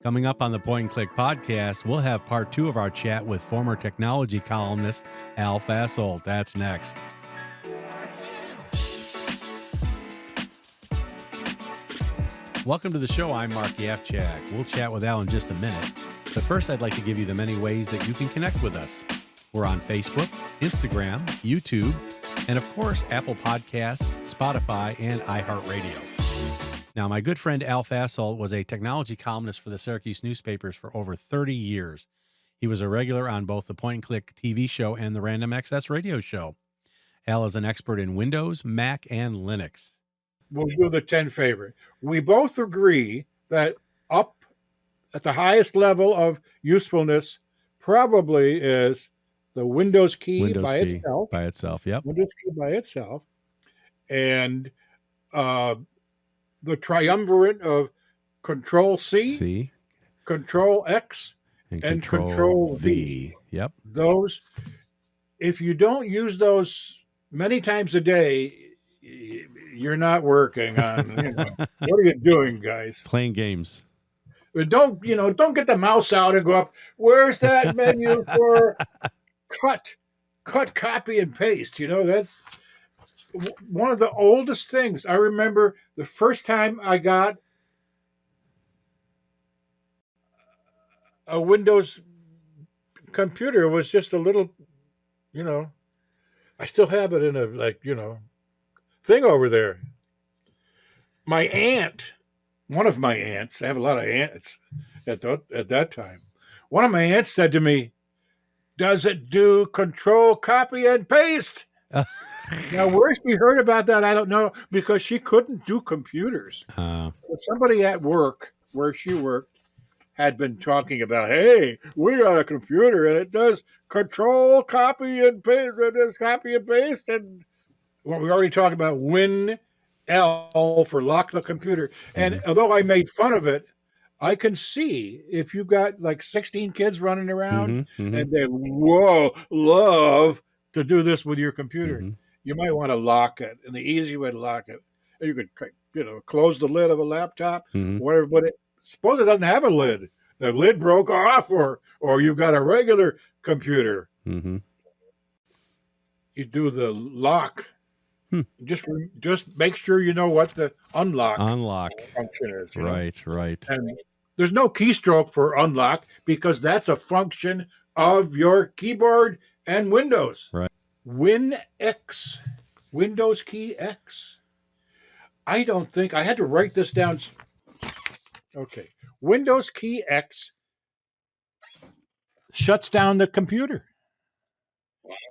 Coming up on the Point and Click podcast, we'll have part 2 of our chat with former technology columnist Al Fasoldt. That's next. Welcome to the show. I'm Mark Yafchak. We'll chat with Al in just a minute. But first, I'd like to give you the many ways that you can connect with us. We're on Facebook, Instagram, YouTube, and of course, Apple Podcasts, Spotify, and iHeartRadio. Now, my good friend Al Fasoldt was a technology columnist for the Syracuse Newspapers for over 30 years. He was a regular on both the Point and Click TV show and the Random Access radio show. Al is an expert in Windows, Mac, and Linux. We'll do the 10 favorite. We both agree that up at the highest level of usefulness probably is the Windows key by itself. Yep. Windows key by itself. And the triumvirate of Control-C, Control-X, and Control-V. Yep. Those, if you don't use those many times a day, you're not working on, what are you doing, guys? Playing games. But don't get the mouse out and go up, where's that menu for cut, copy, and paste? That's one of the oldest things. I remember the first time I got a Windows computer was just a little, I still have it in a, thing over there. My aunt, one of my aunts, I have a lot of aunts at that time. One of my aunts said to me, "Does it do control, copy, and paste?" Now, where she heard about that, I don't know, because she couldn't do computers. Somebody at work, where she worked, had been talking about, hey, we got a computer, and it does control, copy, and paste. It does copy and paste. And well, we already talked about Win-L for lock the computer. And although I made fun of it, I can see if you've got like 16 kids running around and they love to do this with your computer, you might want to lock it. And the easy way to lock it, you could, close the lid of a laptop, whatever. But suppose it doesn't have a lid. The lid broke off, or you've got a regular computer. You do the lock. Just make sure you know what the unlock function is. Right. And there's no keystroke for unlock because that's a function of your keyboard and Windows. Right. Win-X, Windows key X. I don't think I had to write this down. Okay. Windows key X shuts down the computer.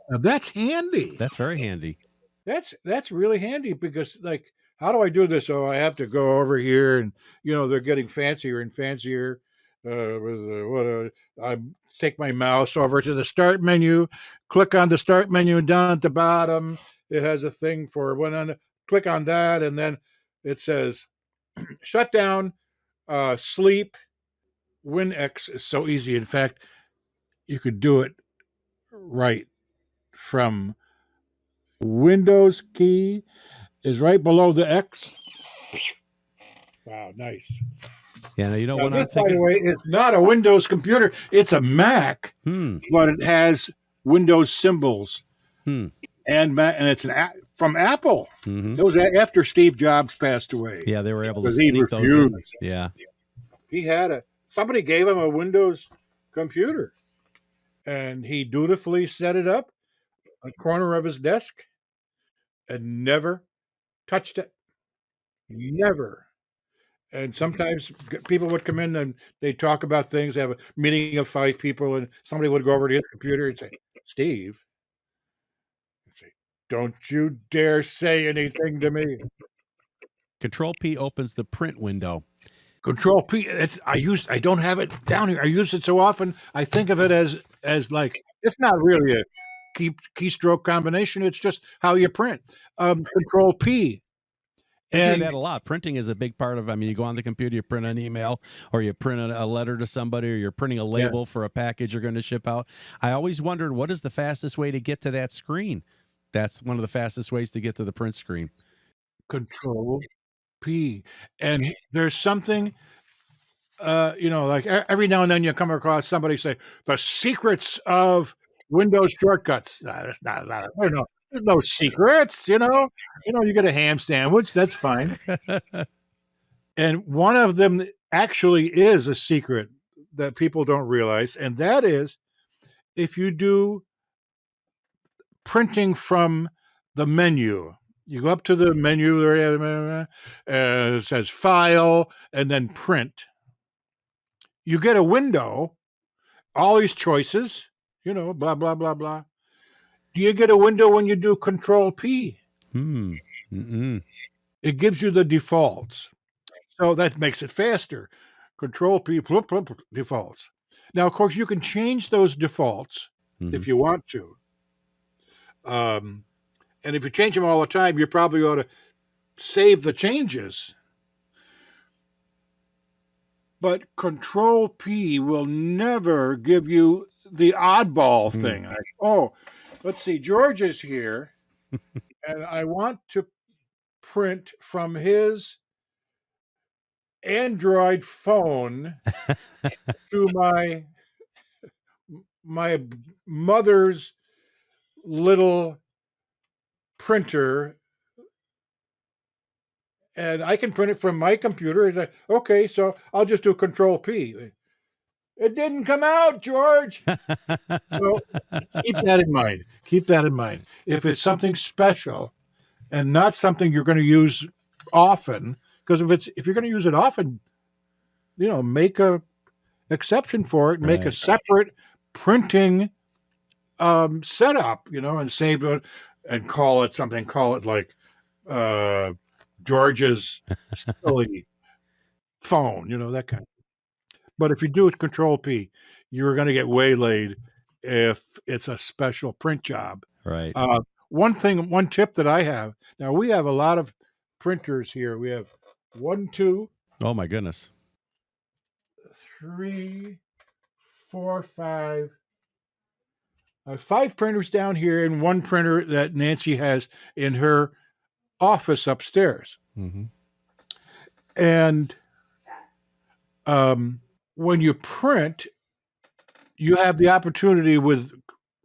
Now that's handy. That's very handy. That's really handy because, like, how do I do this? Oh, I have to go over here, and they're getting fancier and fancier. I take my mouse over to the start menu, click on the start menu, and down at the bottom it has a thing for click on that, and then it says shut down, sleep. Win-X is so easy. In fact, you could do it right from Windows key is right below the X. Wow, nice. Yeah, now what I'm By thinking. the way, it's not a Windows computer; it's a Mac, but it has Windows symbols, and it's from Apple. It was after Steve Jobs passed away. Yeah, they were able to sneak those in. Yeah, he had somebody gave him a Windows computer, and he dutifully set it up on the corner of his desk and never touched it. Never. And sometimes people would come in and they'd talk about things, have a meeting of 5 people, and somebody would go over to his computer and say, Steve, don't you dare say anything to me. Control P opens the print window. Control P, I don't have it down here. I use it so often, I think of it as like, it's not really a keystroke combination. It's just how you print. Control P. And do that a lot. Printing is a big part of, you go on the computer, you print an email, or you print a letter to somebody, or you're printing a label for a package you're going to ship out. I always wondered, what is the fastest way to get to that screen? That's one of the fastest ways to get to the print screen. Control P. And there's something like every now and then you come across somebody say the secrets of Windows shortcuts. That's not. There's no secrets. You get a ham sandwich. That's fine. And one of them actually is a secret that people don't realize, and that is if you do printing from the menu. You go up to the menu, it says File, and then Print. You get a window, all these choices, blah, blah, blah, blah. Do you get a window when you do Control P? It gives you the defaults. So that makes it faster. Control P, defaults. Now, of course, you can change those defaults if you want to. And if you change them all the time, you probably ought to save the changes. But Control P will never give you the oddball thing. Let's see, George is here, and I want to print from his Android phone to my mother's little printer, and I can print it from my computer. Okay, so I'll just do Control P. It didn't come out, George. So keep that in mind. Keep that in mind. If it's something special and not something you're going to use often, because if you're going to use it often, make a exception for it. Make a separate printing setup, and save it and call it something. Call it like George's silly phone, that kind of thing. But if you do it Control P, you're going to get waylaid if it's a special print job. Right. One tip that I have, now we have a lot of printers here. We have 1, 2. Oh my goodness. 3, 4, 5. I have 5 printers down here and 1 printer that Nancy has in her office upstairs. And when you print, you have the opportunity with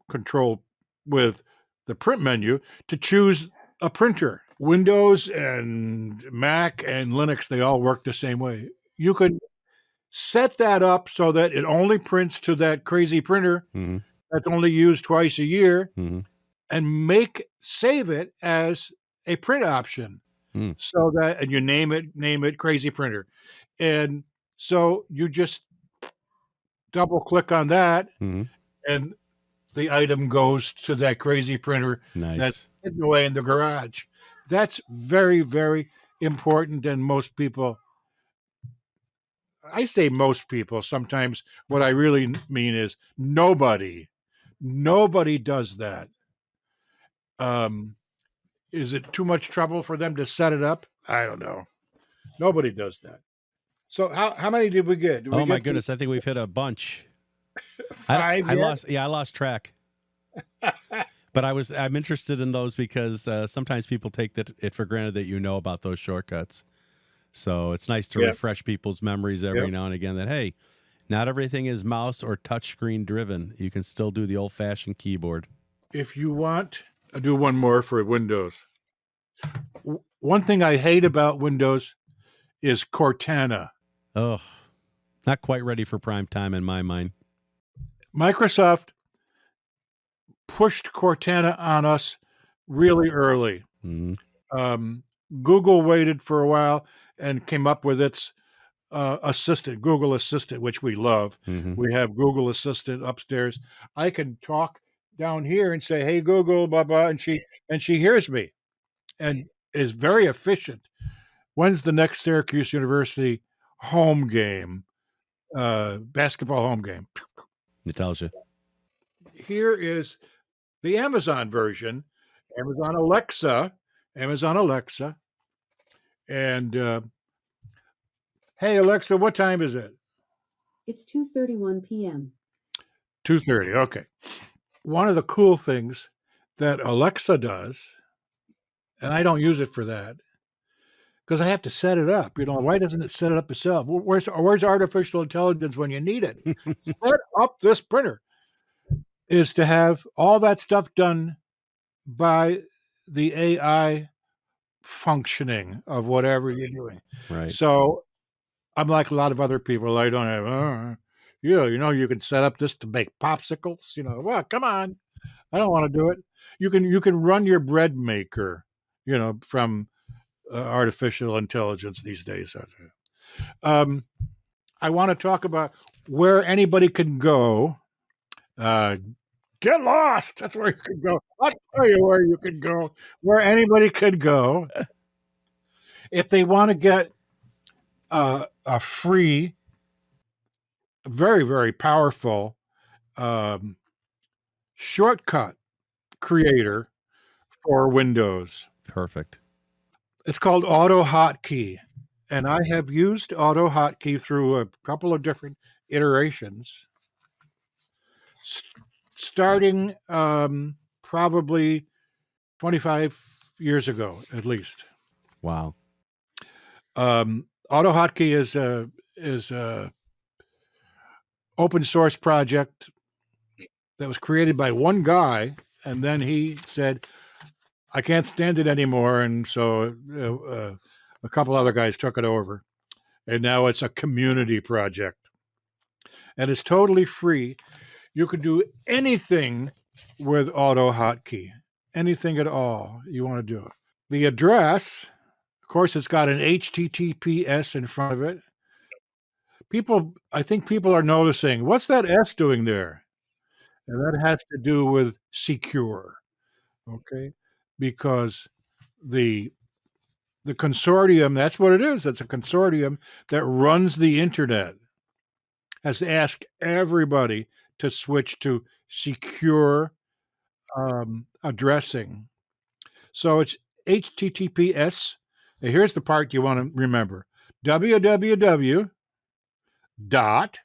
the print menu to choose a printer. Windows and Mac and Linux, they all work the same way. You could set that up so that it only prints to that crazy printer that's only used twice a year, and save it as a print option. So that, and you name it crazy printer. And so you just double click on that, and the item goes to that crazy printer that's hidden away in the garage. That's very, very important. And most people, I say most people, sometimes what I really mean is nobody does that. Is it too much trouble for them to set it up? I don't know. Nobody does that. So how many did we get? Oh my goodness, I think we've hit a bunch. 5 I lost track. But I'm interested in those because sometimes people take it for granted that you know about those shortcuts. So it's nice to refresh people's memories every now and again that, hey, not everything is mouse or touchscreen driven. You can still do the old-fashioned keyboard. If you want, I'll do one more for Windows. One thing I hate about Windows is Cortana. Oh, not quite ready for prime time in my mind. Microsoft pushed Cortana on us really early. Google waited for a while and came up with its Assistant, Google Assistant, which we love. We have Google Assistant upstairs. I can talk down here and say, "Hey Google," blah blah, and she hears me, and is very efficient. When's the next Syracuse University home game? Basketball home game. It tells you. Here is the Amazon version, Amazon Alexa, and hey Alexa, what time is it? It's 2:31 p.m. 2:30. Okay. One of the cool things that Alexa does, and I don't use it for that, because I have to set it up. Why doesn't it set it up itself? Where's artificial intelligence when you need it? Set up this printer is to have all that stuff done by the AI functioning of whatever you're doing. Right. So I'm like a lot of other people. I don't have, you can set up this to make popsicles. Well, come on, I don't want to do it. You can run your bread maker, from artificial intelligence these days. I want to talk about where anybody can go. Get lost. That's where you can go. I'll tell you where you can go, where anybody could go if they want to get a free, very, very powerful shortcut creator for Windows. Perfect. It's called Auto Hotkey. And I have used Auto Hotkey through a couple of different iterations, starting probably 25 years ago, at least. Wow. Auto Hotkey is a open source project that was created by one guy, and then he said, I can't stand it anymore, and so a couple other guys took it over, and now it's a community project, and it's totally free. You can do anything with Auto Hotkey, anything at all you want to do. The address, of course, it's got an HTTPS in front of it. I think people are noticing, what's that S doing there? And that has to do with secure, okay? Because the consortium, that's what it is. It's a consortium that runs the internet, has asked everybody to switch to secure addressing. So it's HTTPS. Now here's the part you want to remember. www dot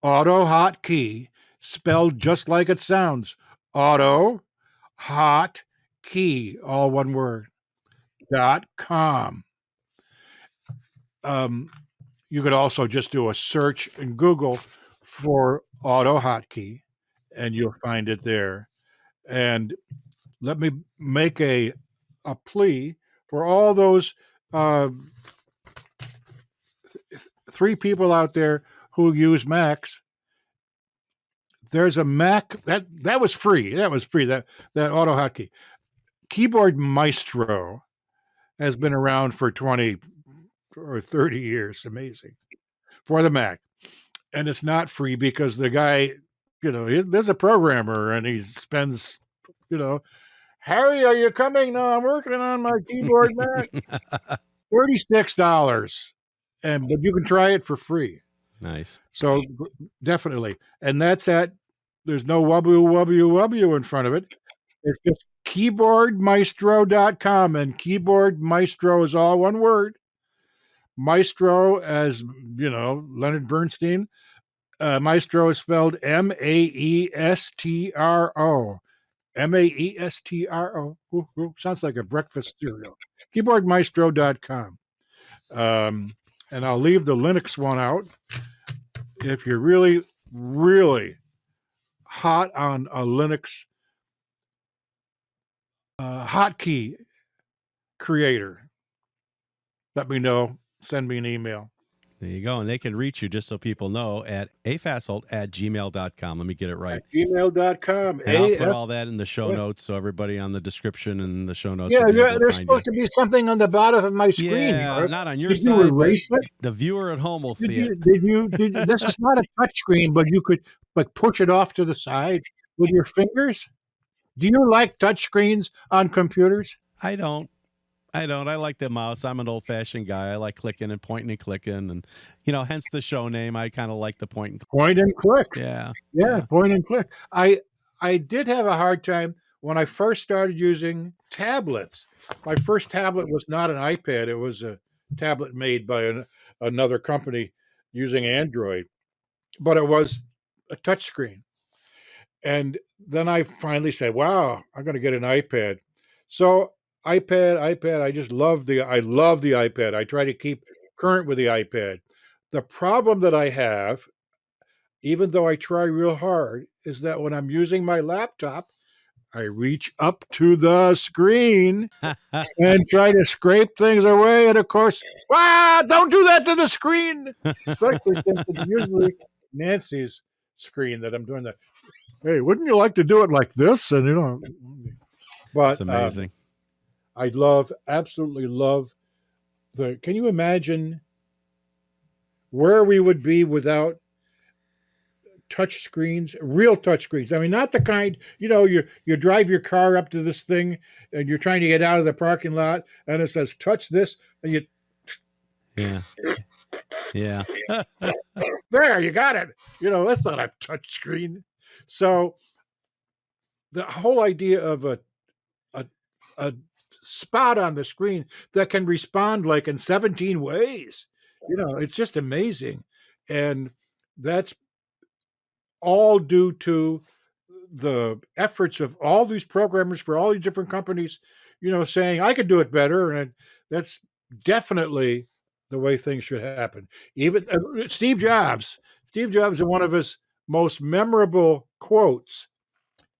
auto hotkey, spelled just like it sounds. Auto hot key, all one word, .com. You could also just do a search in Google for Auto Hotkey, and you'll find it there. And let me make a plea for all those three people out there who use Macs. There's a Mac that was free. That was free. That Auto Hotkey. Keyboard Maestro has been around for 20 or 30 years. Amazing. For the Mac. And it's not free because the guy, there's a programmer and he spends, Harry, are you coming? No, I'm working on my keyboard Mac. $36. But you can try it for free. Nice. So definitely. And that's there's no wubbu in front of it. It's just keyboardmaestro.com, and Keyboard Maestro is all one word. Maestro, as Leonard Bernstein. Maestro is spelled Maestro. Maestro. Sounds like a breakfast cereal. Keyboardmaestro.com. And I'll leave the Linux one out. If you're really, really hot on a Linux hotkey creator, let me know. Send me an email. There you go. And they can reach you, just so people know, at afasoldt@gmail.com. Let me get it right. At gmail.com. And I'll put all that in the show notes, so everybody on the description and the show notes. Yeah, will be able to there's find supposed to be something on the bottom of my screen. Yeah, not on your Did side. you erase it? The viewer at home will see it. Did you? This is not a touch screen, but you could push it off to the side with your fingers. Do you like touch screens on computers? I don't. I like the mouse. I'm an old-fashioned guy. I like clicking and pointing and clicking, and hence the show name. I kind of like the point and click. Point and click. Yeah. Point and click. I did have a hard time when I first started using tablets. My first tablet was not an iPad. It was a tablet made by another company using Android, but it was a touch screen. And then I finally said, wow, I'm going to get an iPad. So iPad. I love the iPad. I try to keep current with the iPad. The problem that I have, even though I try real hard, is that when I'm using my laptop, I reach up to the screen and try to scrape things away. And of course, don't do that to the screen. Especially since it's usually Nancy's screen that I'm doing that. Hey, wouldn't you like to do it like this? And It's but amazing. I absolutely love can you imagine where we would be without touch screens, real touch screens? I mean, not the kind, you drive your car up to this thing and you're trying to get out of the parking lot and it says touch this and you Yeah. Yeah. there, you got it. That's not a touch screen. So the whole idea of a, a spot on the screen that can respond like in 17 ways, it's just amazing. And that's all due to the efforts of all these programmers for all these different companies, saying I could do it better. And that's definitely the way things should happen. Even Steve Jobs, in one of his most memorable quotes,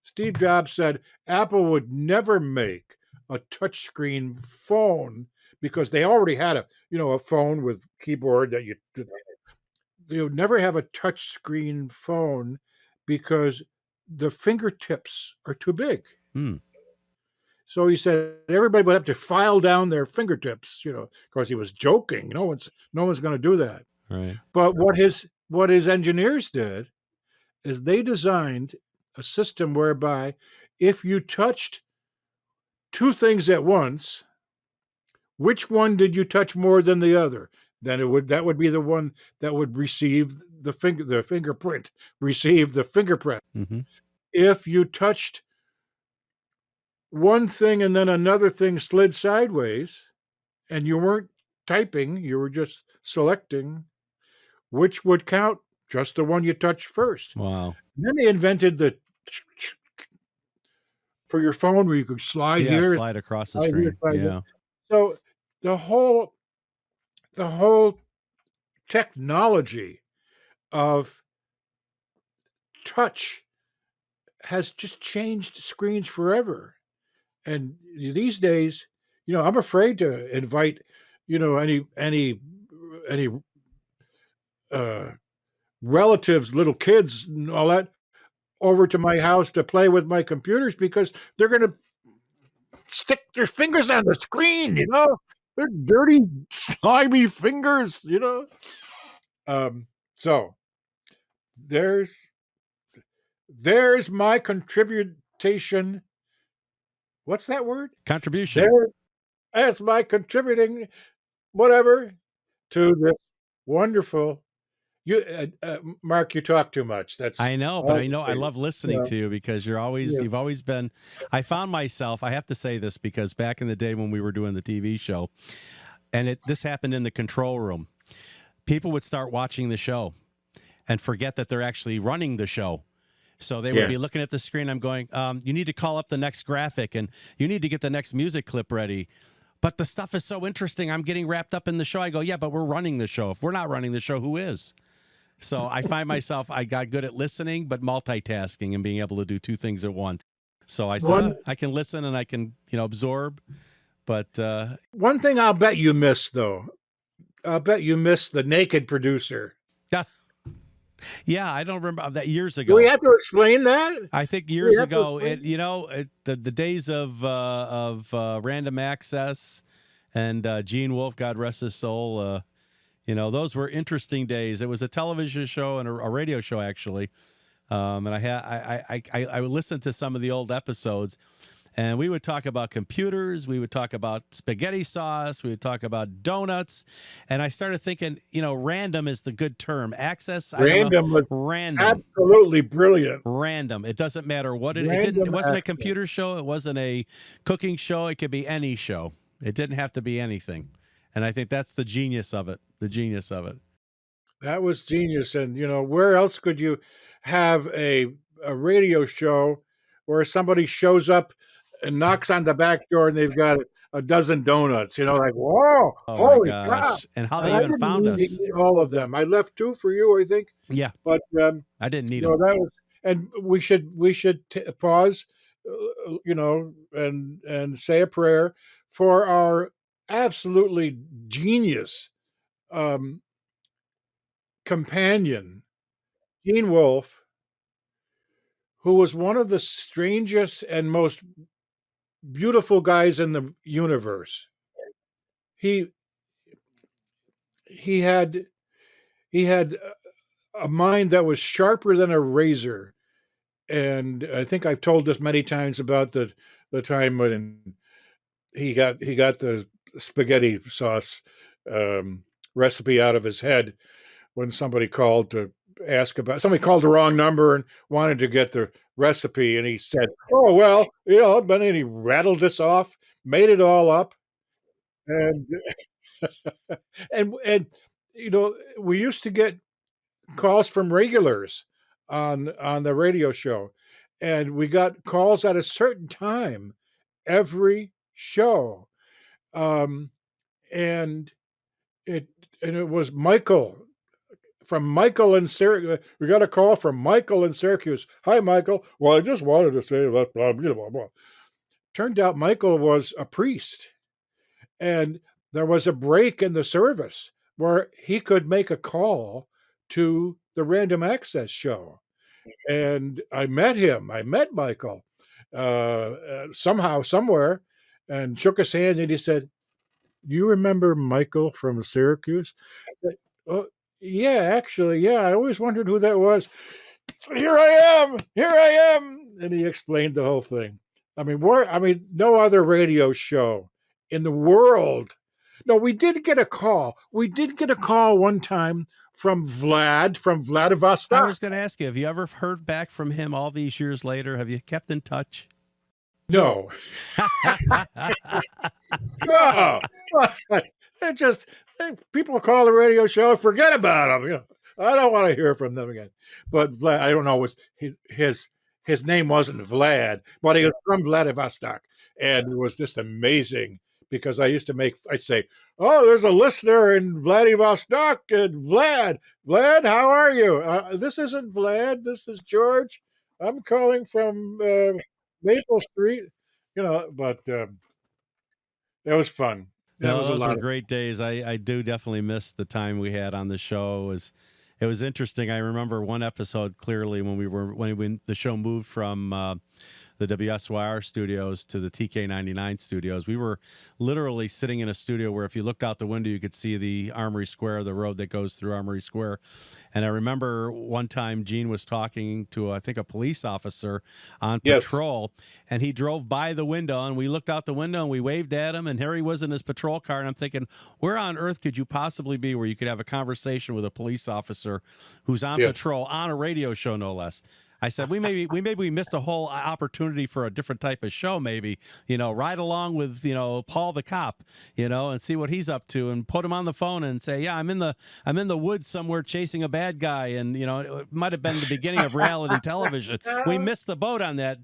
Steve Jobs said Apple would never make a touchscreen phone because they already had a phone with keyboard that they would never have a touchscreen phone because the fingertips are too big. Hmm. So he said everybody would have to file down their fingertips, of course he was joking. No one's going to do that. Right. But what his engineers did is they designed a system whereby if you touched two things at once, which one did you touch more than the other? Then that would be the one that would receive the fingerprint, receive the fingerprint. Mm-hmm. If you touched one thing and then another thing slid sideways and you weren't typing, you were just selecting, which would count? Just the one you touched first. Wow. And then they invented for your phone where you could slide Yeah, here, slide across the slide here, screen. slide Yeah. here. So the whole technology of touch has just changed screens forever. And these days, I'm afraid to invite, any relatives, little kids, and all that over to my house to play with my computers because they're going to stick their fingers on the screen. They're dirty, slimy fingers. So there's my contribution. What's that word? Contribution. There's my contributing whatever to this wonderful. Mark, you talk too much. I know, but I love listening to you because you've always been. I found myself. I have to say this because back in the day when we were doing the TV show, and this happened in the control room, people would start watching the show and forget that they're actually running the show. So they would be looking at the screen. I'm going, you need to call up the next graphic and you need to get the next music clip ready. But the stuff is so interesting. I'm getting wrapped up in the show. I go, yeah, but we're running the show. If we're not running the show, who is? So I find myself, I got good at listening, but multitasking and being able to do two things at once. So I said, I can listen and I can, absorb. But one thing I'll bet you missed, though. I'll bet you missed the naked producer. Yeah, I don't remember that years ago. Do we have to explain that? I think years ago, the days of random access and Gene Wolfe, God rest his soul, those were interesting days. It was a television show and a radio show, actually. And I listened to some of the old episodes, and we would talk about computers. We would talk about spaghetti sauce. We would talk about donuts. And I started thinking, random is the good term. Access, random was random. Absolutely brilliant. Random. It doesn't matter what it wasn't a computer show. It wasn't a cooking show. It could be any show. It didn't have to be anything. And I think that's the genius of it. That was genius. And, where else could you have a radio show where somebody shows up and knocks on the back door and they've got a dozen donuts. Like, whoa, Oh my holy crap! gosh. And how And they I even didn't found need to us. eat all of them. I left 2 for you, I think. Yeah, But I didn't need them. that was, and we should pause, and say a prayer for our absolutely genius um, companion, Gene Wolfe, who was one of the strangest and most beautiful guys in the universe. He he had he had a mind that was sharper than a razor, and I think I've told this many times about the time when he got the spaghetti sauce recipe out of his head when somebody called to ask about somebody called the wrong number and wanted to get the recipe, and he said, "Oh well, but then he rattled this off, made it all up, and and we used to get calls from regulars on the radio show, and we got calls at a certain time every show, um, and it it was Michael from Michael in Syracuse. We got a call from Michael in Syracuse. Hi, Michael. Well, I just wanted to say that blah blah blah blah. Turned out Michael was a priest, and there was a break in the service where he could make a call to the random access show. And I met him. I met Michael somehow, somewhere, and shook his hand. And he said, "You remember Michael from Syracuse?" I said, "Oh, yeah, actually, yeah. I always wondered who that was." So here I am. Here I am. And he explained the whole thing. No other radio show in the world. No, we did get a call. We did get a call one time from Vlad from I Vladivostok. was going to ask you, have you ever heard back from him all these years later? Have you kept in touch? No. No. It just people call the radio show, forget about them. I don't want to hear from them again. But Vlad, I don't know, was his name wasn't Vlad, but he was from Vladivostok, and it was just amazing because I'd say, "Oh, there's a listener in Vladivostok, and Vlad, how are you? This isn't Vlad. This is George. I'm calling from Maple Street." But it was fun. That No, was a those lot were of great days. I do definitely miss the time we had on the show. It was interesting. I remember one episode clearly when the show moved from the WSYR studios to the TK99 studios. We were literally sitting in a studio where if you looked out the window, you could see the Armory Square, the road that goes through Armory Square. And I remember one time Gene was talking to, I think, a police officer on Yes. patrol, and he drove by the window, and we looked out the window, and we waved at him, and here he was in his patrol car, and I'm thinking, where on earth could you possibly be where you could have a conversation with a police officer who's on Yes. patrol on a radio show, no less? I said, we missed a whole opportunity for a different type of show, maybe, ride along with, Paul the cop, and see what he's up to, and put him on the phone and say, yeah, I'm in the woods somewhere chasing a bad guy. And, it might have been the beginning of reality television. We missed the boat on that,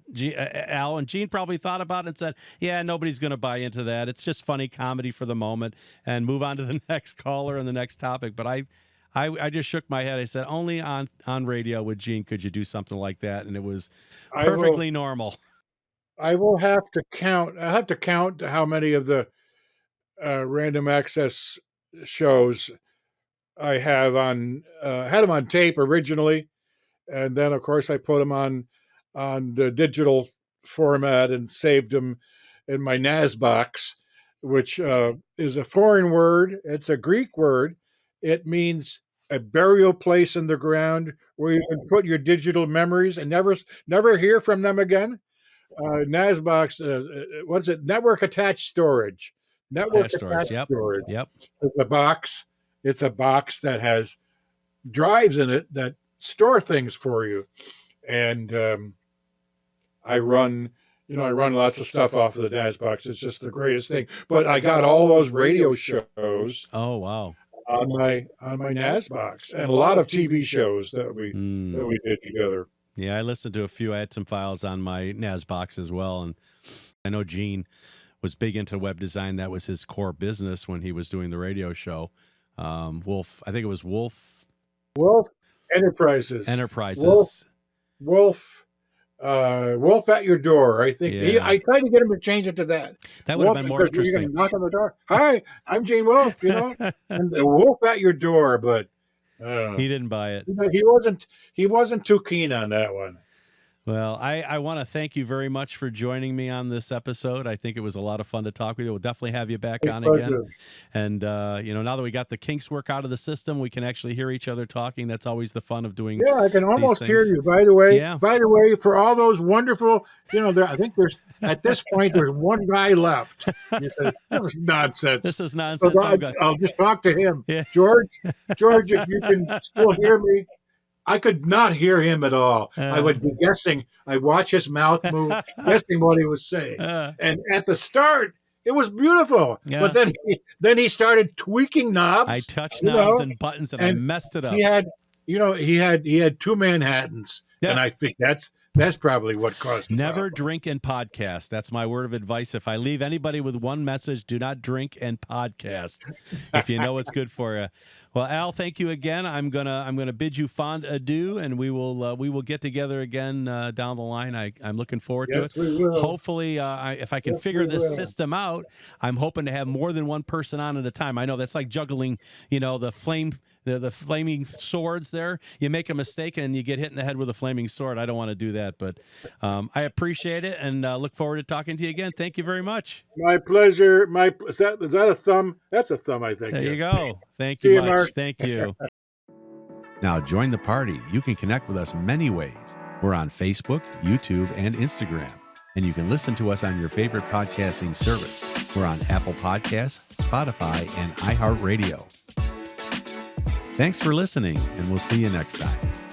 Al, and Gene probably thought about it and said, yeah, nobody's going to buy into that. It's just funny comedy for the moment, and move on to the next caller and the next topic. But I just shook my head. I said, only on radio with Gene could you do something like that, and it was perfectly normal. I will have to count. I have to count how many of the random access shows I have on. Had them on tape originally, and then of course I put them on the digital format and saved them in my NAS box, which is a foreign word. It's a Greek word. It means a burial place in the ground where you can put your digital memories and never hear from them again. NAS box, what's it? Network attached storage. Network Attached storage. attached storage. Yep. It's a box. It's a box that has drives in it that store things for you. And I run lots of stuff off of the NAS box. It's just the greatest thing. But I got all those radio shows. Oh, wow. On my NAS box, and a lot of TV shows that we did together. Yeah, I listened to a few. I had some files on my NAS box as well, and I know Gene was big into web design. That was his core business when he was doing the radio show. Wolf, I think it was Wolf Enterprises. Enterprises. Wolf at your door. I think I tried to get him to change it to that. That would have been more You're interesting. going to knock on the door. Hi, I'm Gene Wolf. And the Wolf at your door, but he didn't buy it. He wasn't too keen on that one. Well, I want to thank you very much for joining me on this episode. I think it was a lot of fun to talk with you. We'll definitely have you back on again. And, now that we got the kinks work out of the system, we can actually hear each other talking. That's always the fun of doing. Yeah, I can almost hear you. By the way, for all those wonderful, I think at this point, there's one guy left. You said, this is nonsense. This is nonsense. So I'll just talk to him. Yeah. George, if you can still hear me. I could not hear him at all. I would be guessing. I'd watch his mouth move, guessing what he was saying. And at the start, it was beautiful. Yeah. But then he started tweaking knobs. I touched knobs and buttons, and I messed it up. He had two Manhattans, and I think that's probably what caused it. Never drink and podcast. That's my word of advice. If I leave anybody with one message, do not drink and podcast. If you know what's good for you. Well, Al, thank you again. I'm gonna bid you fond adieu, and we will get together again down the line. I'm looking forward to it. We will. Hopefully, if I can figure this system out, I'm hoping to have more than one person on at a time. I know that's like juggling, the flaming swords there. You make a mistake and you get hit in the head with a flaming sword. I don't want to do that, but I appreciate it and look forward to talking to you again. Thank you very much. My pleasure. Is that a thumb? That's a thumb, I think. There you go. Thank you much. Thank you. Now join the party. You can connect with us many ways. We're on Facebook, YouTube, and Instagram. And you can listen to us on your favorite podcasting service. We're on Apple Podcasts, Spotify, and iHeartRadio. Thanks for listening, and we'll see you next time.